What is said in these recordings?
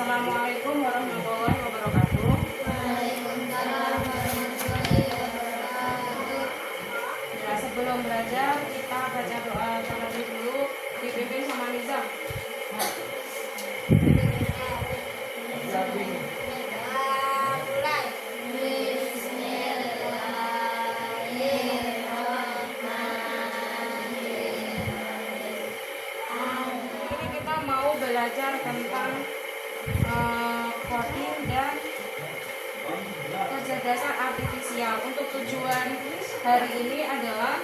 Assalamualaikum warahmatullahi wabarakatuh. Waalaikumsalam warahmatullahi wabarakatuh. Ya, sebelum belajar kita baca doa terlebih dulu, dipimpin sama Nizam. Mulai. Bismillahirrahmanirrahim. Ini kita mau belajar tentang coding dan kecerdasan artifisial. Untuk tujuan hari ini adalah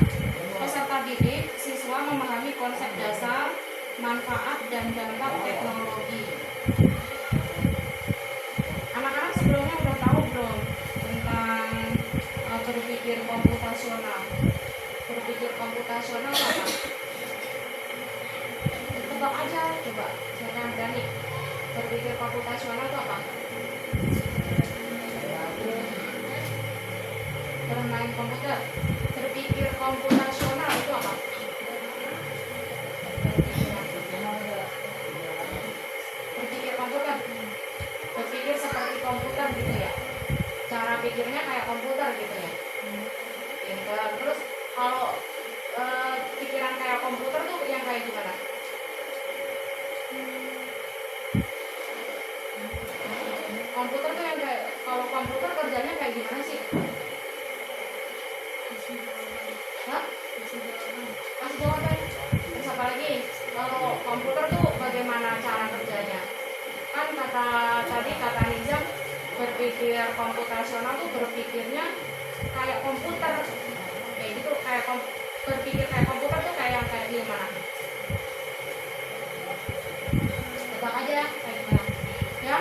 peserta didik siswa memahami konsep dasar, manfaat dan dampak teknologi. Anak-anak sebelumnya udah tahu belum tentang berpikir komputasional? Berpikir komputasional apa? Tebak aja, coba. Siapa yang berani? Berpikir komputasional itu apa? Bermain komputer. Berpikir komputasional itu apa? Berpikir komputer. Berpikir seperti komputer gitu ya. Cara pikirnya kayak komputer gitu ya. Pinter. Terus kalau pikiran kayak komputer tuh yang kayak gimana? Komputer tuh yang kayak, kalau komputer kerjanya kayak gimana sih? Hah? Kasih jawaban. Terus apa lagi? Kalau komputer tuh bagaimana cara kerjanya? Kan kata Nizam, berpikir komputasional tuh berpikirnya kayak komputer. Kayak gitu, berpikir kayak komputer tuh kayak gimana? Tebak aja kayak gimana? Ya?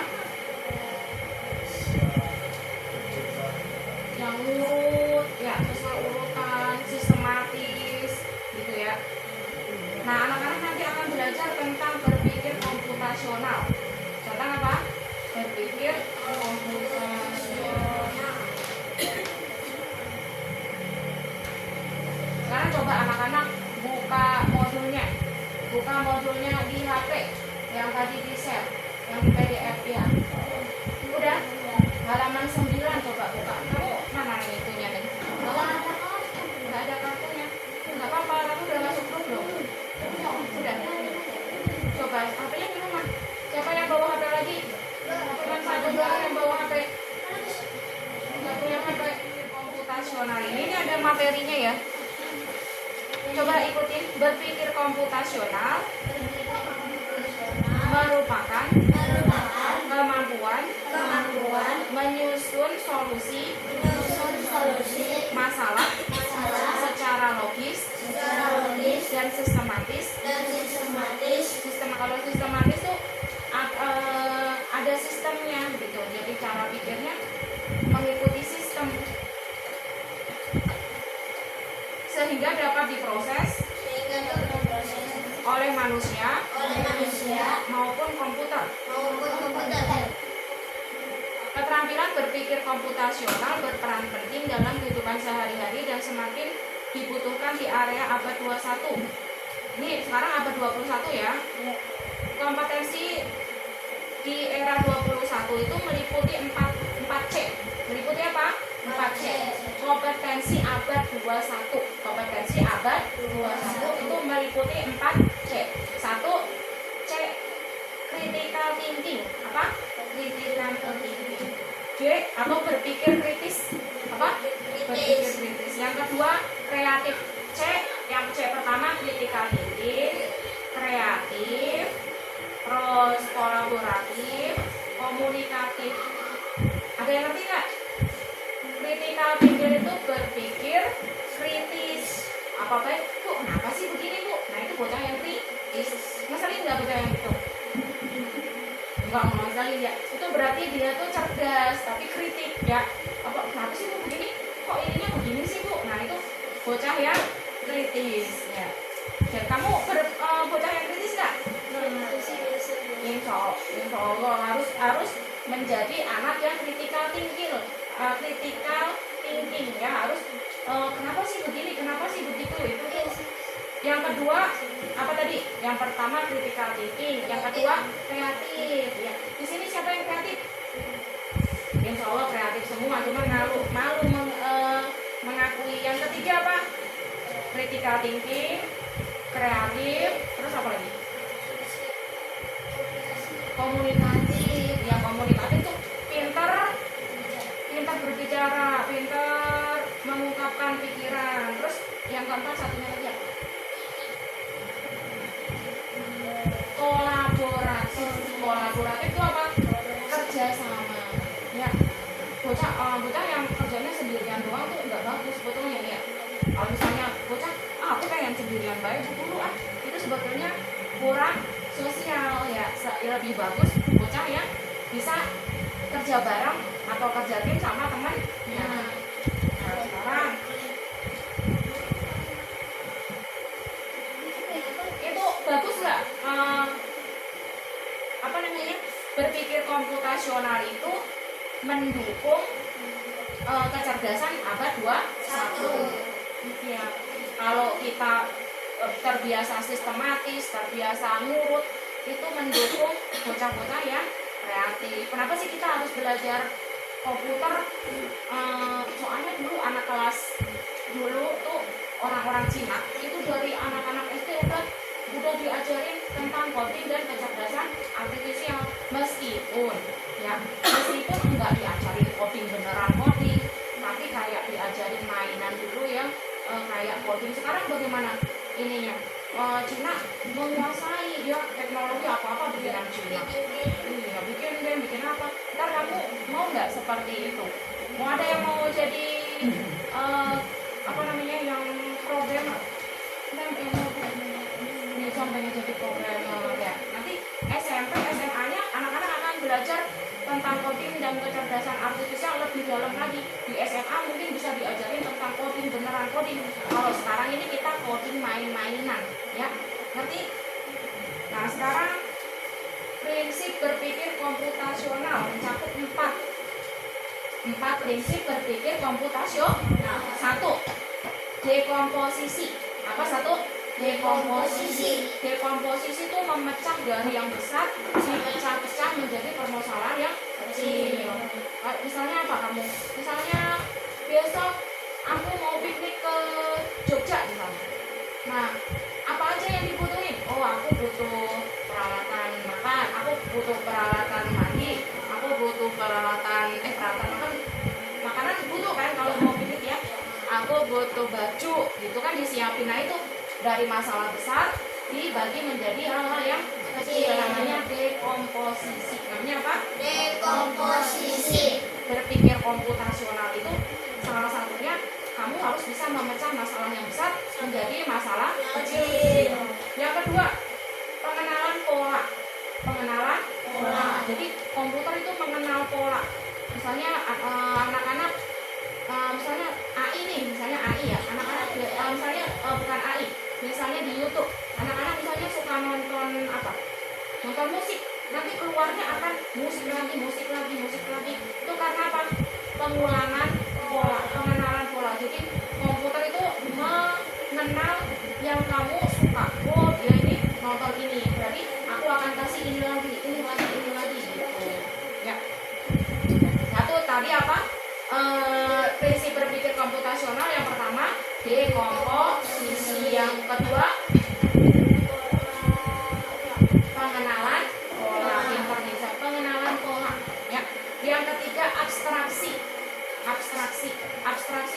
Yang urut, ya sesuai urutan, sistematis, gitu ya. Nah, anak-anak nanti akan belajar tentang berpikir komputasional. Tentang apa? Berpikir komputasional. Sekarang coba anak-anak buka modulnya di HP yang tadi di share, yang di PDF ya. Udah? Halaman 9 coba buka. Kamu mana itunya nih? Nggak ada kartunya. Nggak apa-apa, kamu udah masuk grup belum? Sudah. Coba HP-nya di rumah. Siapa yang bawa HP lagi? Cuma satu doang yang bawa HP. Nggak punya HP komputasional ini ada materinya ya. Coba ikutin. Berpikir komputasional merupakan kemampuan menyusun solusi masalah secara logis dan sistematis. Kalau sistematis tuh ada sistemnya gitu. Jadi cara pikirnya mengikuti sistem sehingga dapat diproses oleh manusia maupun komputer. Keterampilan berpikir komputasional berperan penting dalam kehidupan sehari-hari dan semakin dibutuhkan di area abad 21. Ini sekarang abad 21 ya. Kompetensi di era 21 itu meliputi 4C. Meliputi apa? 4C. Kompetensi abad 21. Kompetensi abad 21 itu meliputi 4C. 1C, critical thinking. Apa? Critical thinking. D, atau berpikir kritis. Apa? Berpikir kritis. Yang kedua, kreatif. C, yang C pertama critical thinking, kreatif, terus kolaboratif, komunikatif. Ada yang ngerti nggak? Critical thinking itu berpikir kritis. Apa baik? Bu, kenapa sih begini bu? Nah itu bocah yang kritis. Ngeselin nggak bocah yang itu? Enggak ngeselin ya. Itu berarti dia tuh cerdas tapi kritik ya. Apa kenapa sih bu begini? Kok ininya begini sih bu? Nah itu bocah yang kritis ya. Dan kamu bocah yang kritis nggak? Insya Allah harus menjadi anak yang critical thinking ya, harus kenapa sih begini, kenapa sih begitu, itu Yang kedua apa tadi? Yang pertama critical thinking, yang kedua kreatif. Ya. Di sini semua, cuma malu mengakui. Yang ketiga apa? Critical thinking, kreatif, terus apa lagi? Komunikatif. Yang komunikatif tuh pintar berbicara, pintar mengungkapkan pikiran. Terus yang keempat satunya lagi apa? Kolaboratif itu apa? Kerjasama. Ya, bocah yang kerjanya sendirian doang tuh nggak bagus sebetulnya ya. Kalau misalnya bocah, aku pengen sendirian baik dulu itu sebetulnya kurang sosial ya. Lebih bagus bocah yang bisa kerja bareng atau kerja tim sama temennya. Nah, sekarang itu bagus nggak? Berpikir komputasional itu mendukung kecerdasan abad 21. Ya, kalau kita terbiasa sistematis, terbiasa ngurut, itu mendukung bocah-bocah yang kreatif. Kenapa sih kita harus belajar komputer? Soalnya dulu anak kelas dulu tuh orang-orang Cina itu dari anak-anak SD udah diajarin tentang coding dan kecerdasan artifisial, meskipun nggak diajarin coding beneran coding, tapi kayak diajarin mainan dulu yang kayak coding. Sekarang bagaimana ininya? Cina menguasai ya teknologi apa bikinan Cina. Iya, bikin game, bikin apa? Ntar kamu mau nggak seperti itu? Mau ada yang mau jadi yang programmer? Pengen jadi programmer ya. Nanti SMP, SMA-nya anak-anak akan belajar tentang coding dan kecerdasan artifisial lebih dalam lagi. Di SMA mungkin bisa diajarin tentang coding, beneran coding. Kalau sekarang ini kita coding main-mainan, ya. Ngerti? Nah, sekarang prinsip berpikir komputasional mencakup 4 prinsip berpikir komputasional. 1. Dekomposisi. Apa 1? Dekomposisi itu memecah dari yang besar, dipecah-pecah menjadi permasalahan yang kecil. Misalnya apa kamu? Misalnya besok aku mau piknik ke Jogja misalnya. Nah, apa aja yang dibutuhin? Oh, aku butuh peralatan makan, aku butuh peralatan mandi, aku butuh peralatan makan. Makanan butuh kan kalau mau piknik ya. Aku butuh baju, gitu kan disiapin. Nah, itu dari masalah besar dibagi menjadi hal-hal yang kecil, namanya dekomposisi. Namanya apa? Dekomposisi. Berpikir komputasional itu salah satunya kamu harus bisa memecah masalah yang besar menjadi masalah kecil. Yang kedua, pengenalan pola. Jadi komputer itu mengenal pola. Misalnya anak-anak misalnya AI nih, ya. Anak-anak misalnya bukan AI. Misalnya di YouTube, anak-anak misalnya suka nonton musik, nanti keluarnya akan musik lagi. Itu karena apa? Pengenalan pola. Jadi komputer itu mengenal yang kamu suka. Oh, dia ini nonton ini, berarti aku akan kasih ini lagi gitu. Ya. Satu tadi apa? Prinsip berpikir komputasional yang pertama dekomposisi, yang kedua pengenalan pola, ya. Yang ketiga abstraksi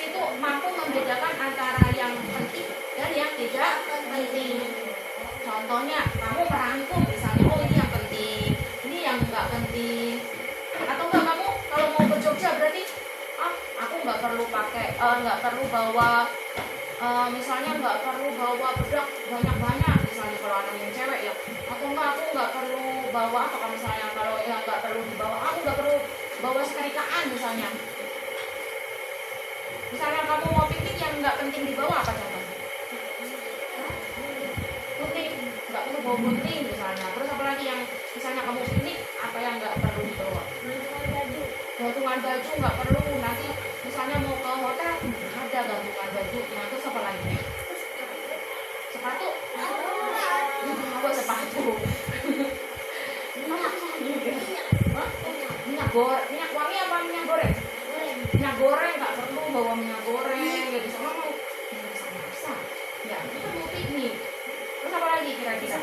itu mampu membedakan antara yang penting dan yang tidak penting. Contohnya kamu merangkum misalnya, oh ini yang penting, ini yang enggak penting. Atau enggak, kamu kalau mau ke Jogja berarti aku nggak perlu bawa misalnya nggak perlu bawa bedak banyak misalnya kalau anak yang cewek ya. Atau enggak, aku nggak perlu bawa apa misalnya kalau yang nggak perlu dibawa, aku nggak perlu bawa setrikaan misalnya. Misalnya kamu mau piknik yang nggak penting dibawa apa contohnya? Gunting, nggak perlu bawa gunting misalnya. Terus apa lagi yang misalnya kamu piknik apa yang nggak perlu dibawa? Gantungan baju nggak perlu, nanti misalnya mau ke hotel ada gantungan baju. Nah, terus apa lagi? Sepatu? Sepatu. Minyak wangi apa minyak goreng? bawa minyak goreng, ya di sana mau masak-masak, ya kita mau piknik. Terus apa lagi kira-kira?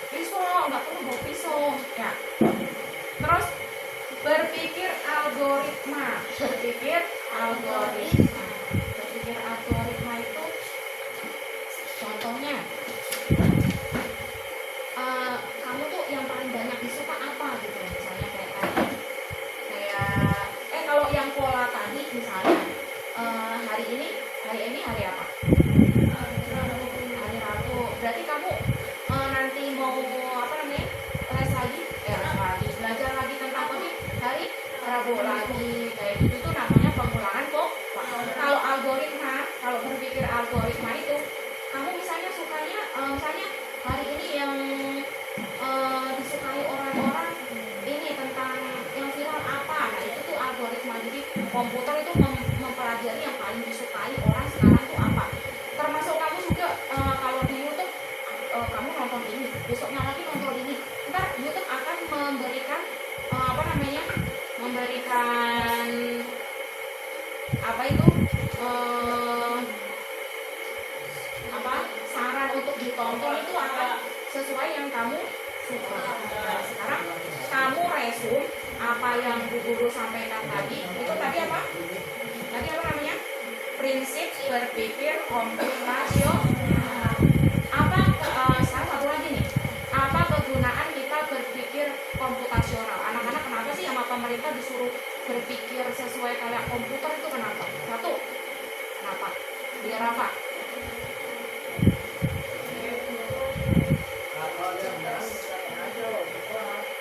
Pisau, nggak perlu bawa pisau, ya. Terus berpikir algoritma, berpikir algoritma itu contohnya. Kamu tuh yang paling banyak disuka apa gitu, misalnya kayak tadi, kalau yang pola tadi misalnya hari ini hari apa? Hari Rabu. Berarti kamu nanti mau apa namanya, les lagi, belajar lagi tentang topik hari Rabu lagi, kayak gitu tuh namanya pengulangan kok. Kalau algoritma, kalau berpikir algoritma itu, kamu misalnya sukanya misalnya hari ini yang disukai orang-orang ini tentang yang viral apa, nah itu tuh algoritma. Jadi komputer itu mempelajari yang paling disukai orang sekarang tuh apa. Termasuk kamu juga kalau di YouTube kamu nonton ini, besoknya lagi nonton ini, ntar YouTube akan memberikan memberikan apa itu saran untuk ditonton itu akan sesuai yang kamu suka. Nah, sekarang kamu resume apa yang Bu Guru sampaikan tadi. Itu tadi apa? Tadi apa namanya? Prinsip berpikir komputasional. Sekarang satu lagi nih. Apa kegunaan kita berpikir komputasional? Anak-anak kenapa sih sama pemerintah disuruh berpikir sesuai kayak komputer itu kenapa? Satu, kenapa? Biar apa?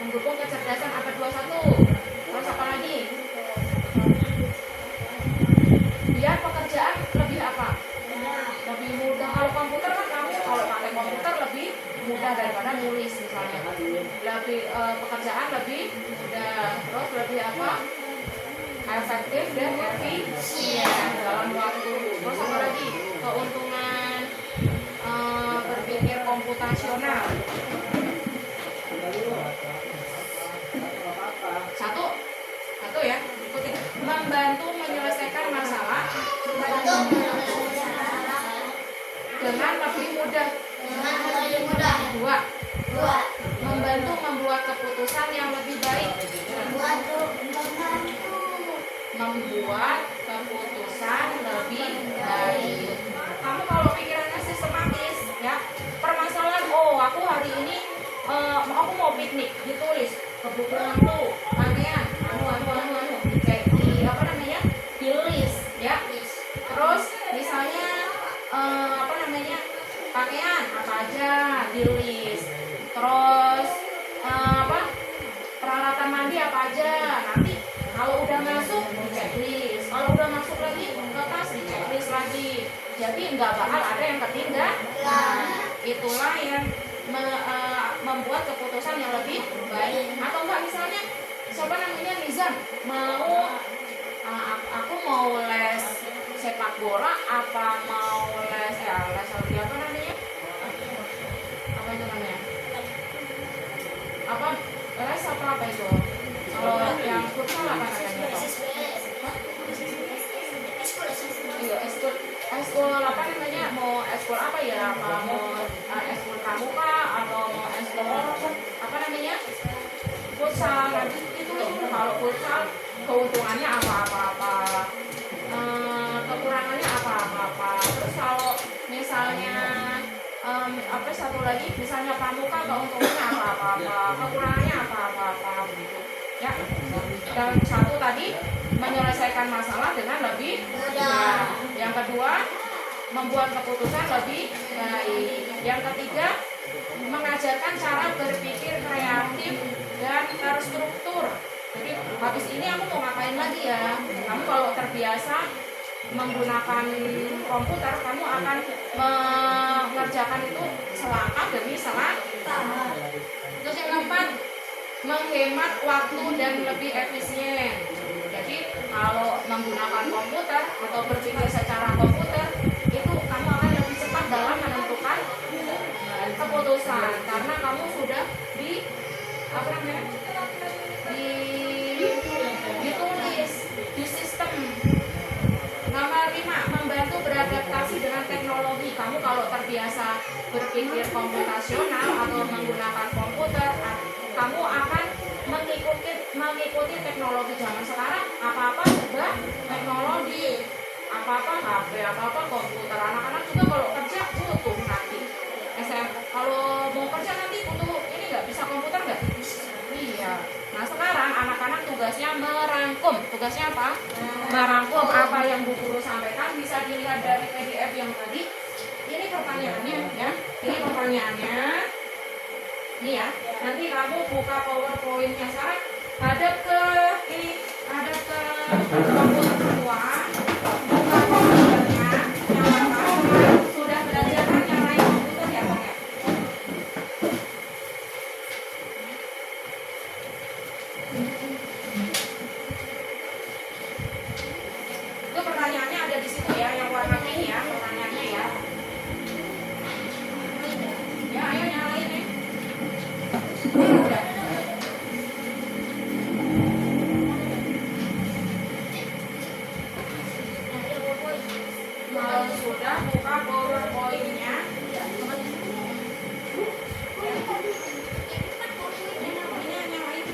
Mendukung kecerdasan abad 21. Terus apa lagi? Biar pekerjaan lebih apa? Lebih mudah. Kalau komputer kan kamu kalau pakai komputer lebih mudah daripada nulis misalnya. Lebih pekerjaan lebih mudah. Terus lebih apa? Efektif dan efisien dalam waktu. Terus apa lagi? Keuntungan berpikir komputasional. Satu ya, ikutin. Membantu menyelesaikan masalah dengan lebih mudah. Dua, membantu membuat keputusan yang lebih baik. Membuat keputusan lebih baik. Kamu kalau pikirannya sistematis, ya, permasalahan, aku hari ini aku mau piknik, ditulis kebutuhanku, pakaian, di list, ya. Terus misalnya pakaian apa aja di list. Terus peralatan mandi apa aja. Nanti kalau udah masuk di checklist, kalau udah masuk lagi ke tas di checklist lagi. Jadi nggak bakal ada yang ketinggalan. Itulah yang membuat keputusan yang lebih baik. Atau enggak misalnya Nizam aku mau les sepak bola apa mau les lagi apa namanya? Apa itu namanya? Apa itu? Kalau yang futsal apa namanya? Eskul apa namanya? Mau eskul apa ya? Mau eskul pramuka atau mau eskul apa namanya? Futsal. Nanti itu kalau futsal keuntungannya apa-apa, kekurangannya apa-apa. Terus kalau misalnya satu lagi misalnya pramuka keuntungannya apa-apa, kekurangannya apa-apa begitu. Ya. Dan satu tadi menyelesaikan masalah dengan lebih mudah. Yang kedua, membuat keputusan lebih baik. Yang ketiga, mengajarkan cara berpikir kreatif dan terstruktur. Jadi habis ini aku mau ngapain lagi ya? Kamu kalau terbiasa menggunakan komputer, kamu akan mengerjakan itu selangkah demi selangkah. Terus yang keempat, menghemat waktu dan lebih efisien. Jadi kalau menggunakan komputer atau berpikir secara komputer, itu kamu akan lebih cepat dalam menentukan keputusan karena kamu sudah ditulis di sistem berpikir komputasional atau menggunakan komputer, kamu akan mengikuti teknologi zaman sekarang. Apa-apa serba teknologi, apa-apa HP, apa-apa komputer. Anak-anak juga kalau kerja butuh nanti. Kalau mau kerja nanti butuh ini nggak, bisa komputer nggak? Iya. Nah sekarang anak-anak tugasnya merangkum. Tugasnya apa? Merangkum apa yang Bu Guru sampaikan. Bisa dilihat dari PDF yang tadi. Ini pertanyaannya ya. Ini pertanyaannya. Ini ya. Nanti kamu buka PowerPoint-nya sekarang. Hadap ke komputer semua. Buka komputernya. Nyalakan. Sudah belajar kan nyalain komputer ya, Bang ya? Itu pertanyaannya ada di situ ya, yang warna pink ya, pertanyaannya ya. Ya, ayo nyalain nih. Udah. Kalau sudah buka PowerPoint-nya. Ini nyalain.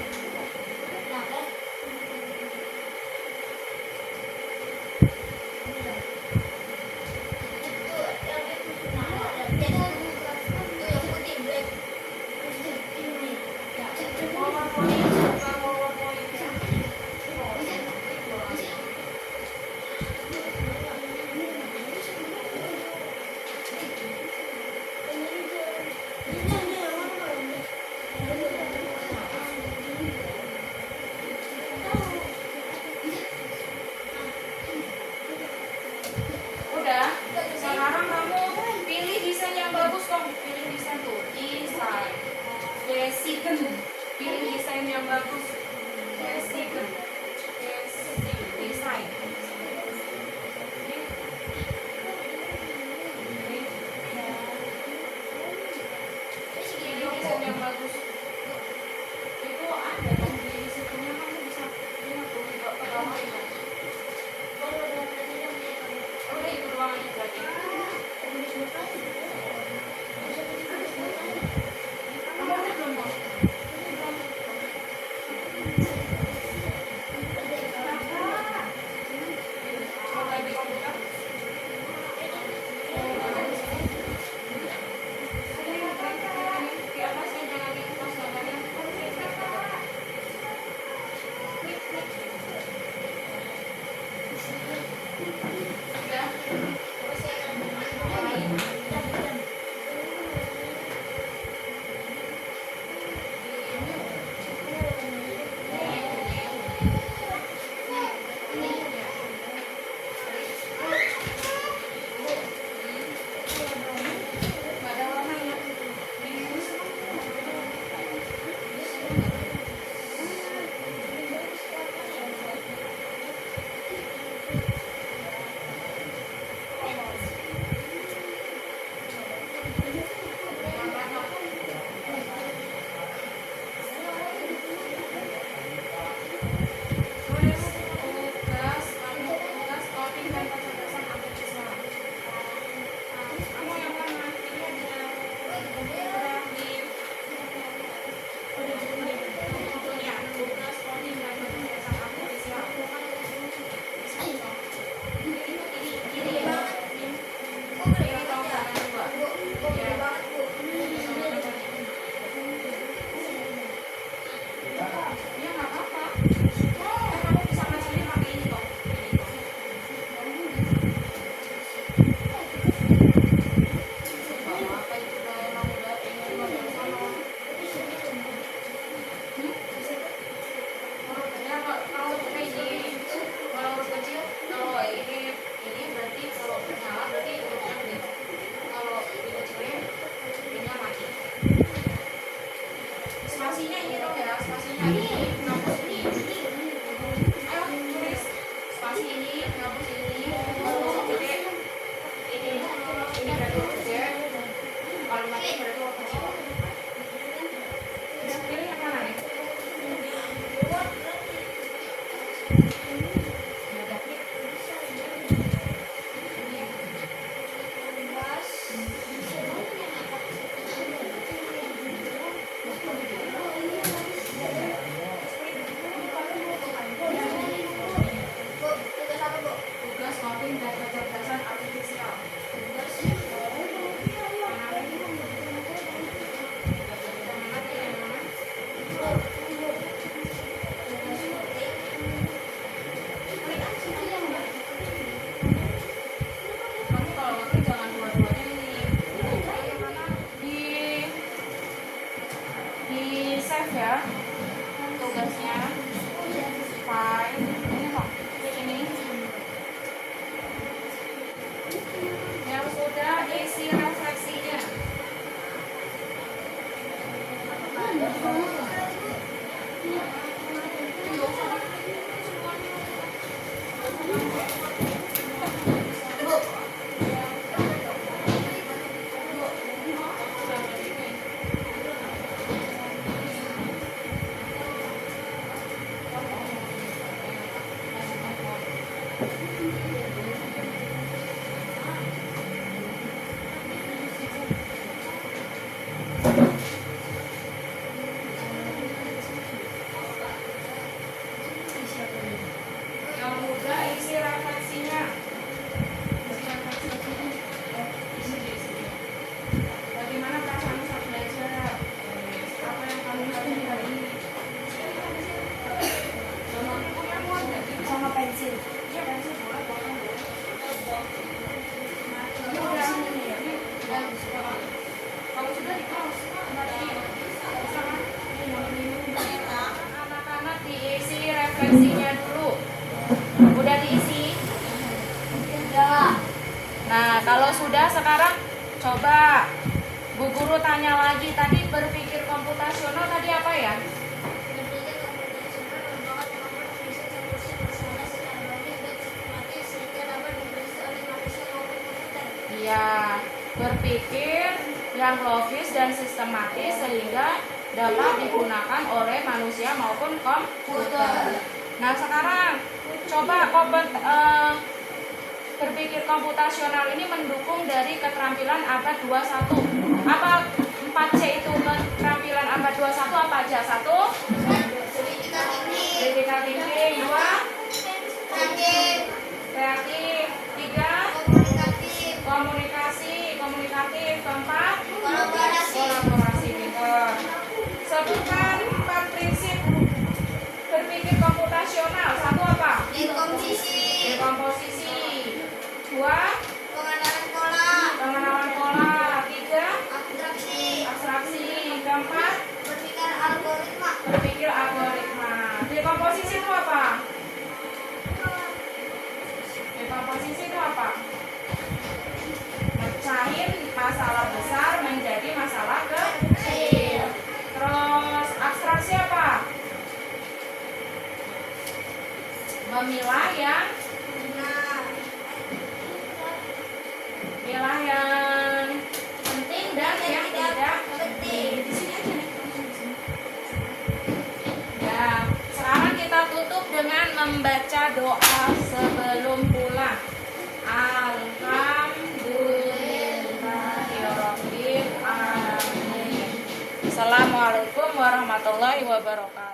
refleksinya dulu. Udah diisi? Sudah. Nah, kalau sudah sekarang coba Bu Guru tanya lagi. Tadi berpikir komputasional tadi apa ya? Berpikir komputasional membawa kemampuan riset solusi masalah secara logis dan sistematis sehingga dapat diperoleh oleh manusia maupun komputer. Iya, berpikir yang logis dan sistematis sehingga dapat digunakan oleh manusia maupun komputer. Nah, sekarang coba berpikir komputasional ini mendukung dari keterampilan abad 21. Apa 4C itu keterampilan abad 21 apa aja? 1. Critical thinking. Critical thinking. 2. Kreatif. Kreatif. 3. Komunikatif. Komunikatif. 4. Kolaborasi. Pinter. Sebutkan 4 prinsip berpikir komputasional. 1 apa? Dekomposisi. Dekomposisi. 2. Pengenalan pola. Pengenalan pola. 3. Abstraksi. Abstraksi. 4. Berpikir algoritma. Berpikir algoritma. Dekomposisi itu apa? Dekomposisi itu apa? Mecahin masalah besar menjadi masalah kecil. Terus abstraksi apa? Memilah yang penting dan yang tidak penting. Di sini aja nih. Ya, sekarang kita tutup dengan membaca doa sebelum pulang. Alhamdulillahirobbil alamin. Assalamualaikum warahmatullahi wabarakatuh.